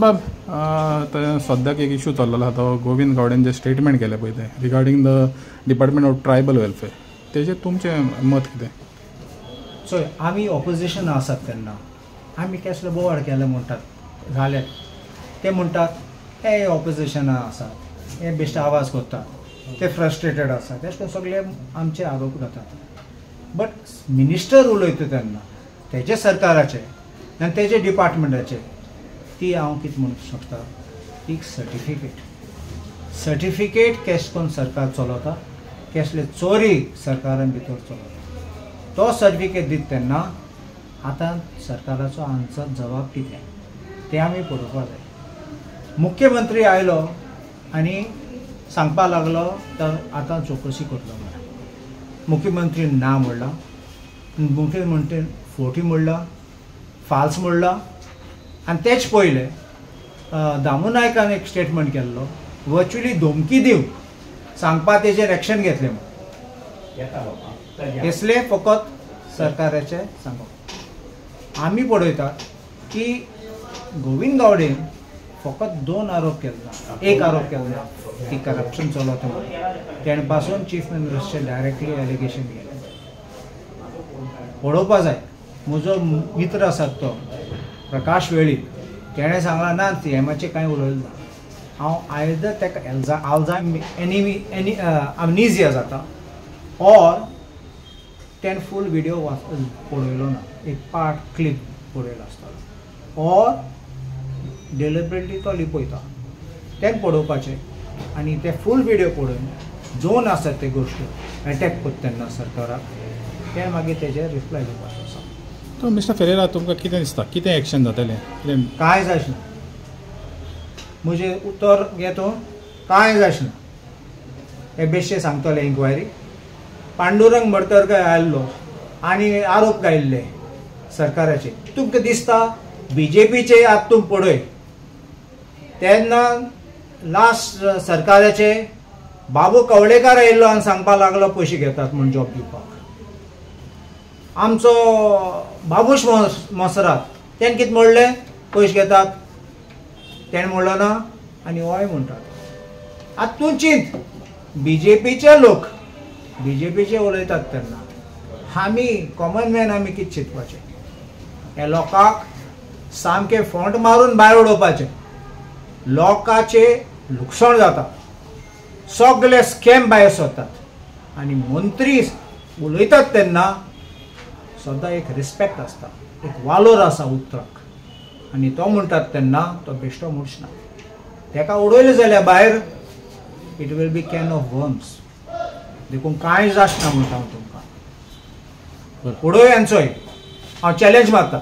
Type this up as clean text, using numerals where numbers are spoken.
बाब सद्याक एक इशू चल्लेलो आहा तो गोविंद गावडेन जे स्टेटमेंट केले पळय ते regarding the department of tribal welfare तेजे तुमचें मत कितें? सो आमी ऑपोजिशन आसात तेन्ना आमी कसले बोवाड केले म्हणटात जाले ते म्हणटात हे ऑपोजिशन आसात हे बेश्टे आवाज करतात ते फ्रस्ट्रेटेड आसात तेश करून सगळे आमचे आरोप जातात बट मिनिस्टर उलयता तेन्ना तेजे सरकाराचे आनी तेजे डिपार्टमेंटाचे ती हांव कितें म्हणूंक शकता एक सर्टिफिकेट केश करून सरकार चलवता कसले चोरी सरकारान भितर चलवता तो सर्टिफिकेट दिता तेन्ना आतां सरकाराचो आन्सर जवाब कितें तें आमी पळोवपाक जाय। मुख्यमंत्री आयलो आनी सांगपाक लागलो तर आतां चौकशी करतलो म्हणून मुख्यमंत्री ना म्हणला मुख्यमंत्री फोटी म्हणला फाल्स म्हणला आनी तेच पयले दामू नायकान एक स्टेटमेंट केल्लो वर्च्युअली धमकी दिवन सांगपा तेजेर एक्शन घेतले म्हणून इसले फकत सरकाराचे सांगप आमी पळयतात की गोविंद गावडेन फकत 2 आरोप केले एक आरोप केला की करप्शन चलता म्हणून तेणे पासून चीफ मिनिस्टरचे डायरेक्टली एलिगेशन केलें पळोवपा जाय। म्हजो मित्र आसा तो प्रकाश वेळी तेणें सांगला ना सीएमाचें कांय उलयलें ना हांव आयदर तेका अमनिजिया जाता ऑर तेणें फूल व्हिडियो पळयलो ना एक पार्ट क्लिप पळयलो आसतलो ऑर डेलिबरेटली तो लिपयता तें पळोवपाचें आनी ते फूल व्हिडियो पळोवन जोन आसत ते गोश्टी अटॅक करता तेन्ना सरकाराक ते मागीर तेजेर रिप्लाय दिवपाचो आसा। तो मिस्टर फेरेरा तुमकां कितें दिसता कितें एक्शन जातलें? कांय जायच ना म्हजें उत्तर घेतो कांय जायच ना हे बेश्टे सांगतले इन्क्वायरी पांडुरंग मडतरकर आयल्लो आनी आरोप घायल्ले सरकाराचे तुमकां दिसता बीजेपीचे आतां तूं पळय तेन्ना लास्ट सरकाराचे बाबू कवळेकार आयिल्लो आनी सांगपाक लागलो पयशे घेतात म्हूण जॉब दिवपाक आमचो बाबूश मोसरात तेणें कितें म्हणलें पयशे घेतात तेणें म्हणलो ना आनी होय म्हणटात आतां तूं चिंत बीजेपीचे लोक बीजेपीचे उलयतात तेन्ना आमी कॉमन मॅन आमी कितें चिंतपाचें हे लोकांक सामकें फोंट मारून भायर उडोवपाचें लोकांचे लुकसाण जाता सगळे स्कॅम भायर सरतात आनी मंत्री उलयतात तेन्ना सद्दां एक रिस्पेक्ट आसता एक वालोर आसा उतराक आनी तो म्हणटात तेन्ना तो बेश्टो मनीस ना तेका उडयलें जाल्यार भायर it will be can of worms देखून कांय जायना म्हणटा हांव तुमकां उडय आनी चोय हांव चॅलेंज मारता।